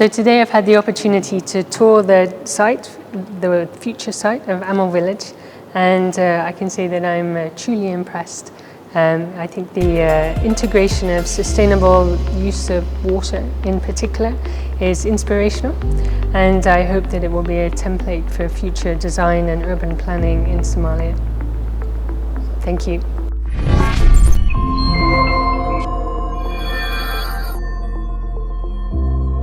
So today I've had the opportunity to tour the site, the future site of Amal Village, and I can say that I'm truly impressed. I think the integration of sustainable use of water in particular is inspirational, and I hope that it will be a template for future design and urban planning in Somalia. Thank you.